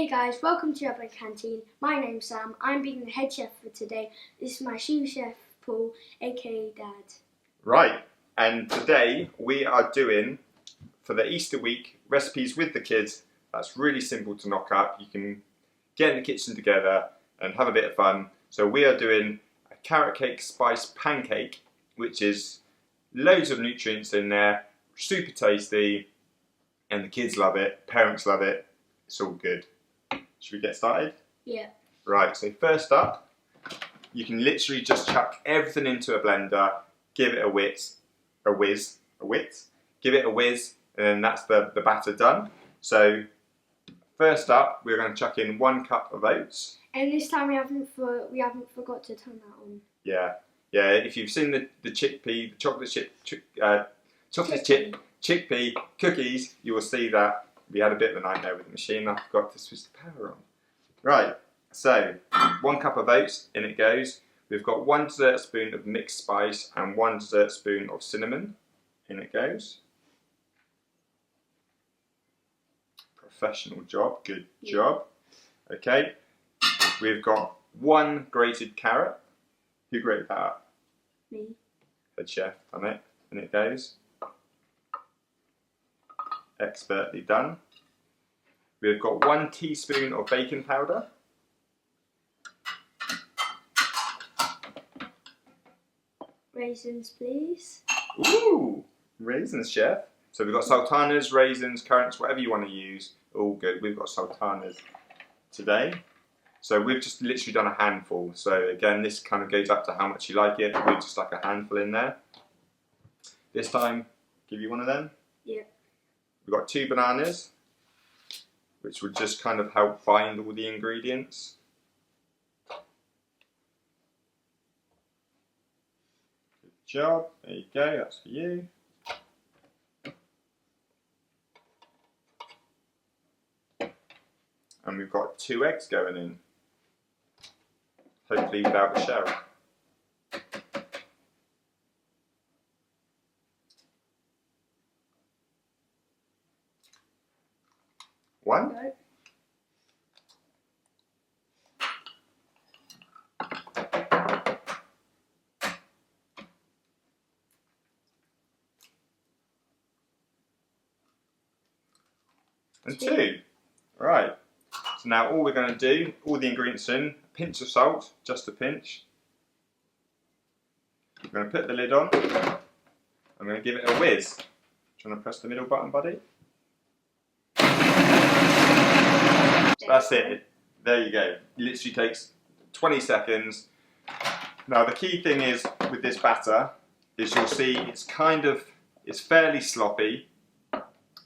Hey guys, welcome to our canteen. My name's Sam. I'm being the head chef for today. This is my sous chef Paul, aka Dad. Right, and today we are doing, for the Easter week, recipes with the kids. That's really simple to knock up. You can get in the kitchen together and have a bit of fun. So we are doing a carrot cake spice pancake, which is loads of nutrients in there, super tasty, and the kids love it, parents love it. It's all good. Should we get started? Yeah. Right, so first up, you can literally just chuck everything into a blender, give it a whiz, give it a whiz, and then that's the batter done. So first up, we're going to chuck in 1 cup of oats. And this time we haven't forgot to turn that on. Yeah. If you've seen the chickpea, the chocolate chip chickpea cookies, you will see that we had a bit of a nightmare with the machine. I forgot to switch the power on. Right. So 1 cup of oats, in it goes. We've got 1 dessert spoon of mixed spice and 1 dessert spoon of cinnamon. In it goes. Professional job, good job. Okay, we've got 1 grated carrot. Who grated that up? Me. Head chef done it. In it goes. Expertly done. We've got 1 teaspoon of baking powder. Raisins, please. Ooh, raisins, chef. So we've got sultanas, raisins, currants, whatever you want to use. All good. We've got sultanas today. So we've just literally done a handful. So again, this kind of goes up to how much you like it. We've just stuck a handful in there. This time, give you 1 of them. Yeah. We've got 2 bananas, which would just kind of help bind all the ingredients. Good job. There you go. That's for you. And we've got 2 eggs going in, hopefully without a shell. One. No. And 2. Right. So now all we're going to do, all the ingredients in, a pinch of salt, just a pinch. We're going to put the lid on. I'm going to give it a whiz. Do you want to press the middle button, buddy? That's it. There you go. It literally takes 20 seconds. Now the key thing is with this batter is you'll see it's fairly sloppy,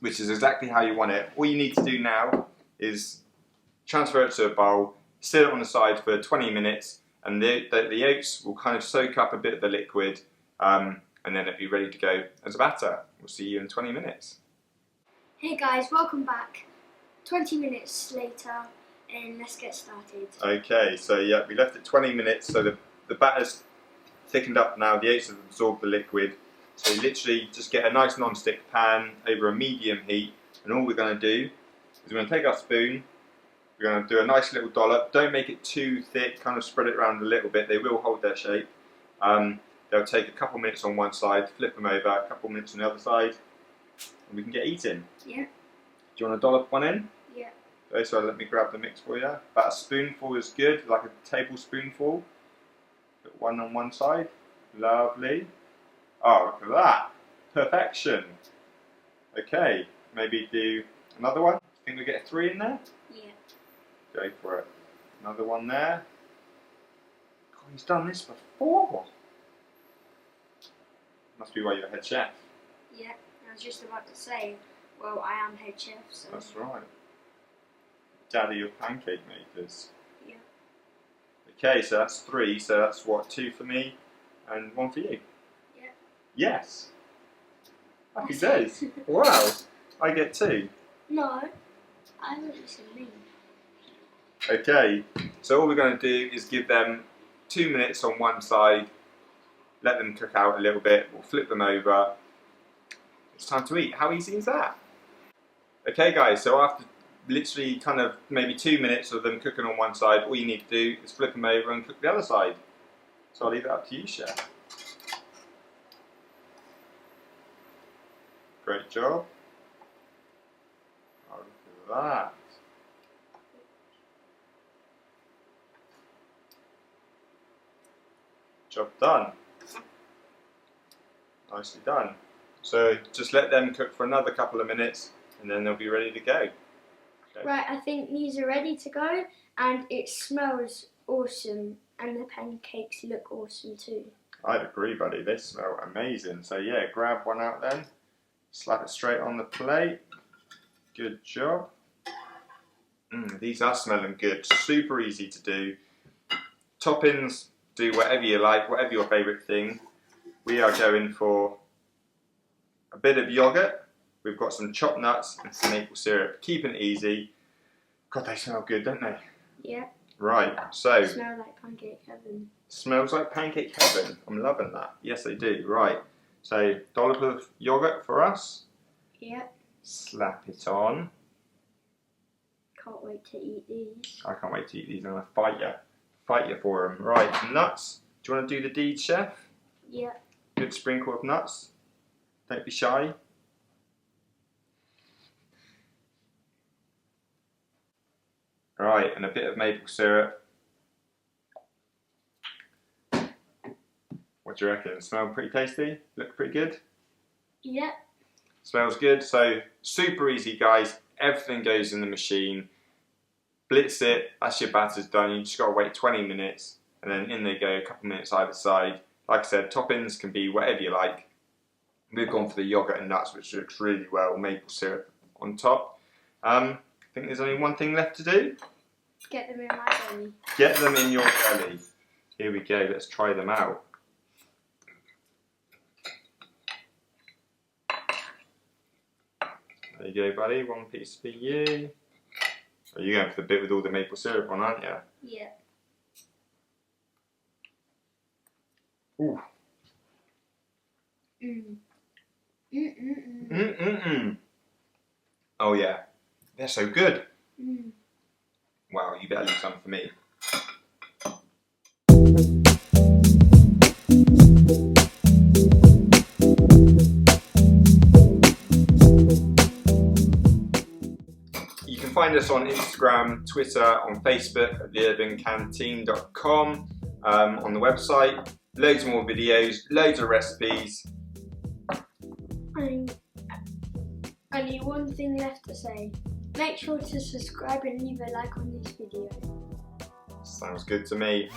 which is exactly how you want it. All you need to do now is transfer it to a bowl, sit it on the side for 20 minutes, and the oats will kind of soak up a bit of the liquid, and then it'll be ready to go as a batter. We'll see you in 20 minutes. Hey guys, welcome back. 20 minutes later, and let's get started. Okay, so yeah, we left it 20 minutes, so the batter's thickened up now, the oats have absorbed the liquid. So you literally just get a nice non-stick pan over a medium heat, and all we're going to do is we're going to take our spoon, we're going to do a nice little dollop. Don't make it too thick, kind of spread it around a little bit, they will hold their shape. They'll take a couple minutes on one side, flip them over, a couple minutes on the other side, and we can get eating. Yeah. Do you want to dollop one in? Yeah. Okay, so let me grab the mix for you. About a spoonful is good, like a tablespoonful. Put one on one side. Lovely. Oh, look at that. Perfection. Okay, maybe do another one. Think we get 3 in there? Yeah. Go for it. Another one there. God, he's done this before. Must be why you're head chef. Yeah. I was just about to say, well, I am head chef, so. That's right. Daddy of pancake makers. Yeah. Okay, so that's 3. So that's what, 2 for me and 1 for you. Yeah. Yes. Happy days. Wow. I get 2. No. I haven't listened to me. Okay, so all we're going to do is give them 2 minutes on one side, let them cook out a little bit, we'll flip them over. It's time to eat. How easy is that? Okay guys, so after literally kind of maybe 2 minutes of them cooking on one side. All you need to do is flip them over and cook the other side. So I'll leave it up to you, chef. Great job. Oh, look at that. Job done. Nicely done. So just let them cook for another couple of minutes and then they'll be ready to go. Okay. Right, I think these are ready to go and it smells awesome and the pancakes look awesome too. I'd agree, buddy. They smell amazing. So yeah, grab one out then. Slap it straight on the plate. Good job. These are smelling good. Super easy to do. Toppings, do whatever you like, whatever your favourite thing. We are going for a bit of yogurt. We've got some chopped nuts and some maple syrup. Keeping it easy. God, they smell good, don't they? Yeah. Right, so. Smell like pancake heaven. Smells like pancake heaven. I'm loving that. Yes, they do. Right. So, dollop of yogurt for us. Yep. Slap it on. Can't wait to eat these. I can't wait to eat these. I'm going to fight you. Fight you for them. Right, nuts. Do you want to do the deed, chef? Yep. Good sprinkle of nuts. Don't be shy. Right, and a bit of maple syrup. What do you reckon? Smell pretty tasty? Look pretty good? Yep. Smells good. So super easy, guys. Everything goes in the machine. Blitz it. That's your batter's done. You just got to wait 20 minutes and then in they go, a couple minutes either side. Like I said, toppings can be whatever you like. We've gone for the yogurt and nuts, which looks really well. Maple syrup on top. I think there's only one thing left to do. Get them in my belly. Get them in your belly. Here we go. Let's try them out. There you go, buddy. One piece for you. Oh, you're going for the bit with all the maple syrup on, aren't you? Yeah. Ooh. Oh yeah, they're so good. Wow, you better leave some for me. You can find us on Instagram, Twitter, on Facebook at theurbancanteen.com, on the website. Loads more videos, loads of recipes. Only one thing left to say. Make sure to subscribe and leave a like on this video. Sounds good to me.